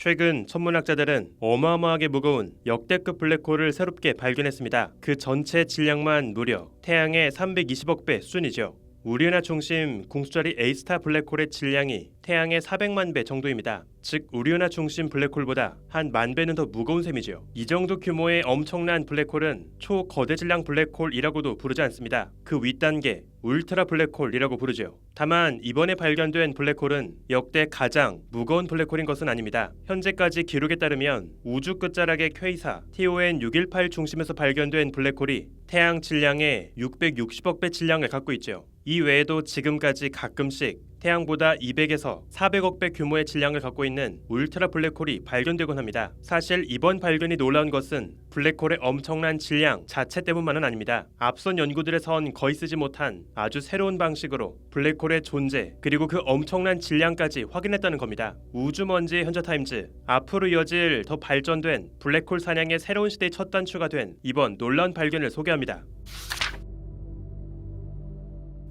최근 천문학자들은 어마어마하게 무거운 역대급 블랙홀을 새롭게 발견했습니다. 그 전체 질량만 무려 태양의 320억 배 수준이죠. 우리 은하 중심 궁수자리 A스타 블랙홀의 질량이 태양의 400만 배 정도입니다. 즉 우리 은하 중심 블랙홀보다 한 10,000배는 더 무거운 셈이죠. 이 정도 규모의 엄청난 블랙홀은 초거대 질량 블랙홀이라고도 부르지 않습니다. 그 윗단계 울트라 블랙홀이라고 부르죠. 다만 이번에 발견된 블랙홀은 역대 가장 무거운 블랙홀인 것은 아닙니다. 현재까지 기록에 따르면 우주 끝자락의 퀘이사 TON 618 중심에서 발견된 블랙홀이 태양 질량의 660억 배 질량을 갖고 있죠. 이 외에도 지금까지 가끔씩 태양보다 200에서 400억 배 규모의 질량을 갖고 있는 울트라 블랙홀이 발견되곤 합니다. 사실 이번 발견이 놀라운 것은 블랙홀의 엄청난 질량 자체 때문만은 아닙니다. 앞선 연구들에선 거의 쓰지 못한 아주 새로운 방식으로 블랙홀의 존재 그리고 그 엄청난 질량까지 확인했다는 겁니다. 우주먼지의 현자타임즈, 앞으로 이어질 더 발전된 블랙홀 사냥의 새로운 시대의 첫 단추가 된 이번 놀라운 발견을 소개합니다.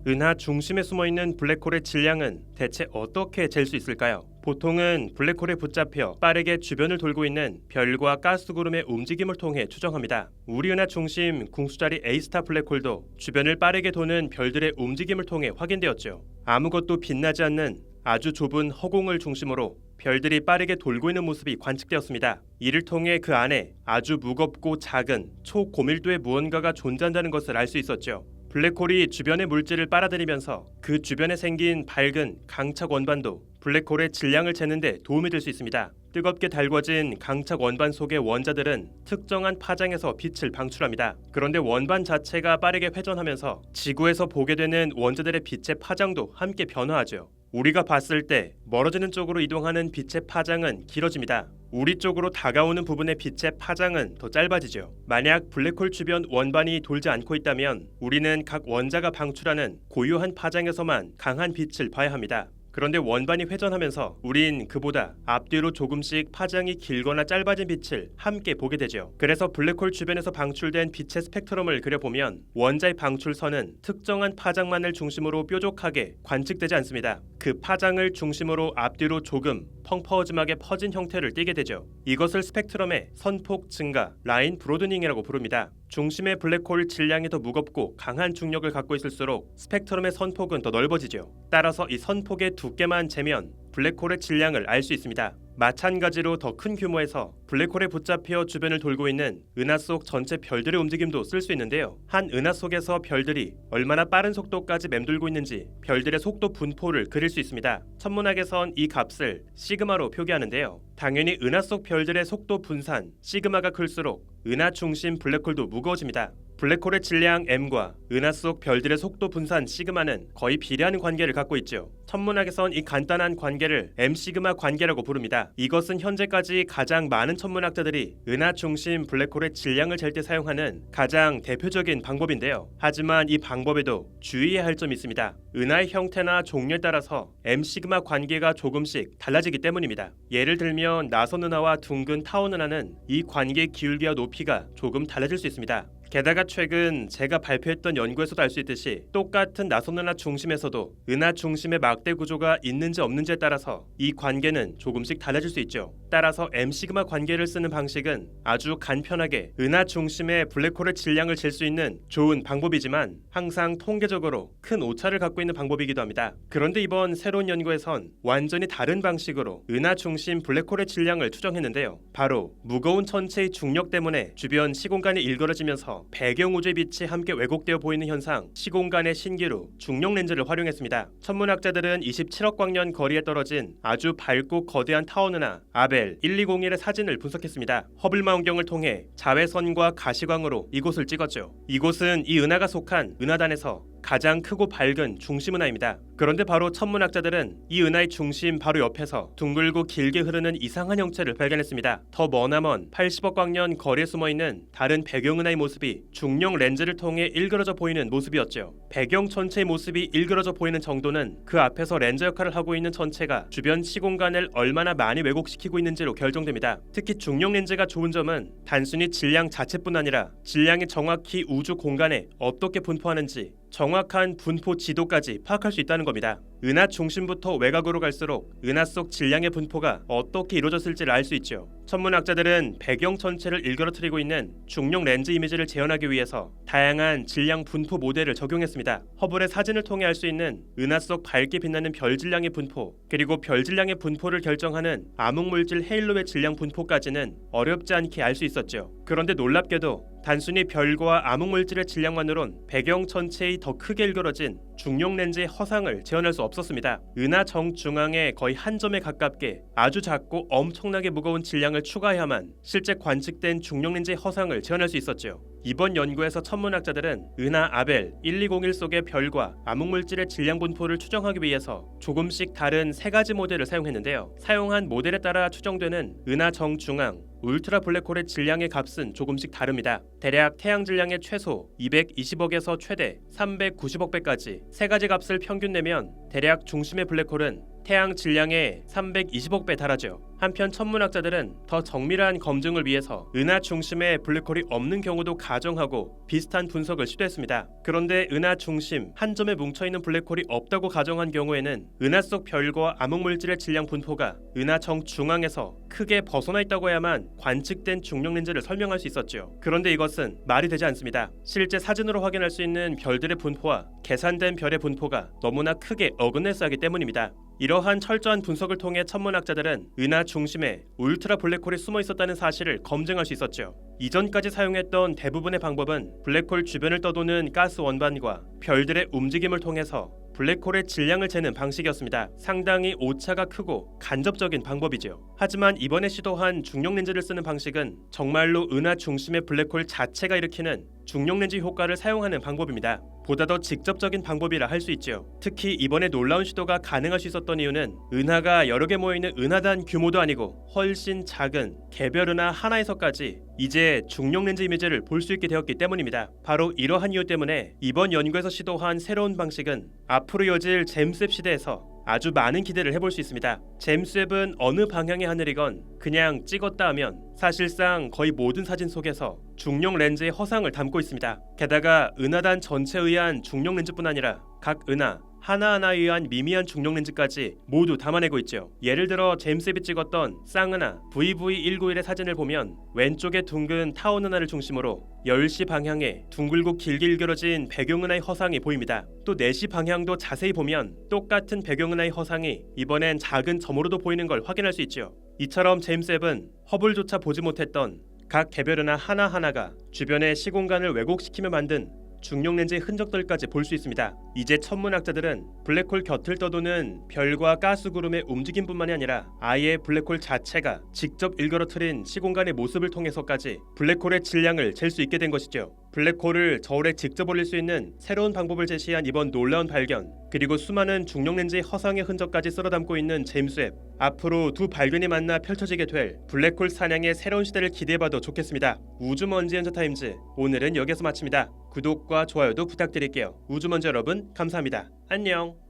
은하 중심에 숨어있는 블랙홀의 질량은 대체 어떻게 잴 수 있을까요? 보통은 블랙홀에 붙잡혀 빠르게 주변을 돌고 있는 별과 가스구름의 움직임을 통해 추정합니다. 우리 은하 중심 궁수자리 A스타 블랙홀도 주변을 빠르게 도는 별들의 움직임을 통해 확인되었죠. 아무것도 빛나지 않는 아주 좁은 허공을 중심으로 별들이 빠르게 돌고 있는 모습이 관측되었습니다. 이를 통해 그 안에 아주 무겁고 작은 초고밀도의 무언가가 존재한다는 것을 알 수 있었죠. 블랙홀이 주변의 물질을 빨아들이면서 그 주변에 생긴 밝은 강착 원반도 블랙홀의 질량을 재는 데 도움이 될 수 있습니다. 뜨겁게 달궈진 강착 원반 속의 원자들은 특정한 파장에서 빛을 방출합니다. 그런데 원반 자체가 빠르게 회전하면서 지구에서 보게 되는 원자들의 빛의 파장도 함께 변화하죠. 우리가 봤을 때 멀어지는 쪽으로 이동하는 빛의 파장은 길어집니다. 우리 쪽으로 다가오는 부분의 빛의 파장은 더 짧아지죠. 만약 블랙홀 주변 원반이 돌지 않고 있다면 우리는 각 원자가 방출하는 고유한 파장에서만 강한 빛을 봐야 합니다. 그런데 원반이 회전하면서 우린 그보다 앞뒤로 조금씩 파장이 길거나 짧아진 빛을 함께 보게 되죠. 그래서 블랙홀 주변에서 방출된 빛의 스펙트럼을 그려보면 원자의 방출선은 특정한 파장만을 중심으로 뾰족하게 관측되지 않습니다. 그 파장을 중심으로 앞뒤로 조금 펑퍼짐하게 퍼진 형태를 띠게 되죠. 이것을 스펙트럼의 선폭 증가, 라인 브로드닝이라고 부릅니다. 중심의 블랙홀 질량이 더 무겁고 강한 중력을 갖고 있을수록 스펙트럼의 선폭은 더 넓어지죠. 따라서 이 선폭의 두께만 재면 블랙홀의 질량을 알 수 있습니다. 마찬가지로 더 큰 규모에서 블랙홀에 붙잡혀 주변을 돌고 있는 은하 속 전체 별들의 움직임도 쓸 수 있는데요. 한 은하 속에서 별들이 얼마나 빠른 속도까지 맴돌고 있는지 별들의 속도 분포를 그릴 수 있습니다. 천문학에선 이 값을 시그마로 표기하는데요. 당연히 은하 속 별들의 속도 분산 시그마가 클수록 은하 중심 블랙홀도 무거워집니다. 블랙홀의 질량 m과 은하 속 별들의 속도 분산 시그마는 거의 비례하는 관계를 갖고 있죠. 천문학에선 이 간단한 관계를 m 시그마 관계라고 부릅니다. 이것은 현재까지 가장 많은 천문학자들이 은하 중심 블랙홀의 질량을 잴 때 사용하는 가장 대표적인 방법인데요. 하지만 이 방법에도 주의해야 할 점이 있습니다. 은하의 형태나 종류에 따라서 m 시그마 관계가 조금씩 달라지기 때문입니다. 예를 들면 나선 은하와 둥근 타원 은하는 이 관계의 기울기와 높이가 조금 달라질 수 있습니다. 게다가 최근 제가 발표했던 연구에서도 알 수 있듯이 똑같은 나선 은하 중심에서도 은하 중심의 막대 구조가 있는지 없는지에 따라서 이 관계는 조금씩 달라질 수 있죠. 따라서 m 시그마 관계를 쓰는 방식은 아주 간편하게 은하 중심의 블랙홀의 질량을 잴 수 있는 좋은 방법이지만 항상 통계적으로 큰 오차를 갖고 있는 방법이기도 합니다. 그런데 이번 새로운 연구에선 완전히 다른 방식으로 은하 중심 블랙홀의 질량을 추정했는데요. 바로 무거운 천체의 중력 때문에 주변 시공간이 일그러지면서 배경 우주의 빛이 함께 왜곡되어 보이는 현상, 시공간의 신기루, 중력 렌즈를 활용했습니다. 천문학자들은 27억 광년 거리에 떨어진 아주 밝고 거대한 타원 은하 아벨 1201의 사진을 분석했습니다. 허블 망원경을 통해 자외선과 가시광으로 이곳을 찍었죠. 이곳은 이 은하가 속한 은하단에서 가장 크고 밝은 중심 은하입니다. 그런데 바로 천문학자들은 이 은하의 중심 바로 옆에서 둥글고 길게 흐르는 이상한 형체를 발견했습니다. 더 머나먼 80억 광년 거리에 숨어있는 다른 배경 은하의 모습이 중력 렌즈를 통해 일그러져 보이는 모습이었죠. 배경 천체의 모습이 일그러져 보이는 정도는 그 앞에서 렌즈 역할을 하고 있는 천체가 주변 시공간을 얼마나 많이 왜곡시키고 있는지로 결정됩니다. 특히 중력 렌즈가 좋은 점은 단순히 질량 자체뿐 아니라 질량이 정확히 우주 공간에 어떻게 분포하는지 정확한 분포 지도까지 파악할 수 있다는 겁니다. 은하 중심부터 외곽으로 갈수록 은하 속 질량의 분포가 어떻게 이루어졌을지를 알 수 있죠. 천문학자들은 배경 전체를 일그러뜨리고 있는 중력 렌즈 이미지를 재현하기 위해서 다양한 질량 분포 모델을 적용했습니다. 허블의 사진을 통해 알 수 있는 은하 속 밝게 빛나는 별 질량의 분포, 그리고 별 질량의 분포를 결정하는 암흑물질 헤일로의 질량 분포까지는 어렵지 않게 알 수 있었죠. 그런데 놀랍게도 단순히 별과 암흑물질의 질량만으론 배경 전체의 더 크게 일그러진 중력 렌즈의 허상을 재현할 수 없었습니다. 은하 정중앙에 거의 한 점에 가깝게 아주 작고 엄청나게 무거운 질량을 추가해야만 실제 관측된 중력 렌즈의 허상을 재현할 수 있었죠. 이번 연구에서 천문학자들은 은하 아벨 1201 속의 별과 암흑물질의 질량 분포를 추정하기 위해서 조금씩 다른 세 가지 모델을 사용했는데요. 사용한 모델에 따라 추정되는 은하 정중앙 울트라 블랙홀의 질량의 값은 조금씩 다릅니다. 대략 태양 질량의 최소 220억에서 최대 390억 배까지 세 가지 값을 평균 내면 대략 중심의 블랙홀은 태양 질량의 320억 배에 달하죠. 한편 천문학자들은 더 정밀한 검증을 위해서 은하 중심에 블랙홀이 없는 경우도 가정하고 비슷한 분석을 시도했습니다. 그런데 은하 중심 한 점에 뭉쳐있는 블랙홀이 없다고 가정한 경우에는 은하 속 별과 암흑물질의 질량 분포가 은하 정중앙에서 크게 벗어나 있다고 해야만 관측된 중력 렌즈를 설명할 수 있었죠. 그런데 이것은 말이 되지 않습니다. 실제 사진으로 확인할 수 있는 별들의 분포와 계산된 별의 분포가 너무나 크게 어긋내서 하기 때문입니다. 이러한 철저한 분석을 통해 천문학자들은 은하 중심에 울트라 블랙홀이 숨어 있었다는 사실을 검증할 수 있었죠. 이전까지 사용했던 대부분의 방법은 블랙홀 주변을 떠도는 가스 원반과 별들의 움직임을 통해서 블랙홀의 질량을 재는 방식이었습니다. 상당히 오차가 크고 간접적인 방법이죠. 하지만 이번에 시도한 중력 렌즈를 쓰는 방식은 정말로 은하 중심의 블랙홀 자체가 일으키는 중력 렌즈 효과를 사용하는 방법입니다. 보다 더 직접적인 방법이라 할 수 있죠. 특히 이번에 놀라운 시도가 가능할 수 있었던 이유는 은하가 여러 개 모이는 은하단 규모도 아니고 훨씬 작은 개별 은하 하나에서까지 이제 중력 렌즈 이미지를 볼 수 있게 되었기 때문입니다. 바로 이러한 이유 때문에 이번 연구에서 시도한 새로운 방식은 앞으로 이어질 잼스웹 시대에서 아주 많은 기대를 해볼 수 있습니다. 잼스웹은 어느 방향의 하늘이건 그냥 찍었다 하면 사실상 거의 모든 사진 속에서 중력 렌즈의 허상을 담고 있습니다. 게다가 은하단 전체에 의한 중력 렌즈뿐 아니라 각 은하 하나하나에 의한 미미한 중력 렌즈까지 모두 담아내고 있죠. 예를 들어 잼스웹이 찍었던 쌍은하 VV191의 사진을 보면 왼쪽에 둥근 타원 은하를 중심으로 10시 방향에 둥글고 길게 일그러진 배경은하의 허상이 보입니다. 또 4시 방향도 자세히 보면 똑같은 배경은하의 허상이 이번엔 작은 점으로도 보이는 걸 확인할 수 있죠. 이처럼 잼스웹은 허블조차 보지 못했던 각 개별 은하 하나하나가 주변의 시공간을 왜곡시키며 만든 중력 렌즈의 흔적들까지 볼 수 있습니다. 이제 천문학자들은 블랙홀 곁을 떠도는 별과 가스 구름의 움직임뿐만이 아니라 아예 블랙홀 자체가 직접 일그러뜨린 시공간의 모습을 통해서까지 블랙홀의 질량을 잴 수 있게 된 것이죠. 블랙홀을 저울에 직접 올릴 수 있는 새로운 방법을 제시한 이번 놀라운 발견, 그리고 수많은 중력 렌즈의 허상의 흔적까지 쓸어담고 있는 잼스웹, 앞으로 두 발견이 만나 펼쳐지게 될 블랙홀 사냥의 새로운 시대를 기대해봐도 좋겠습니다. 우주먼지 연저타임즈, 오늘은 여기서 마칩니다. 구독과 좋아요도 부탁드릴게요. 우주먼지 여러분 감사합니다. 안녕.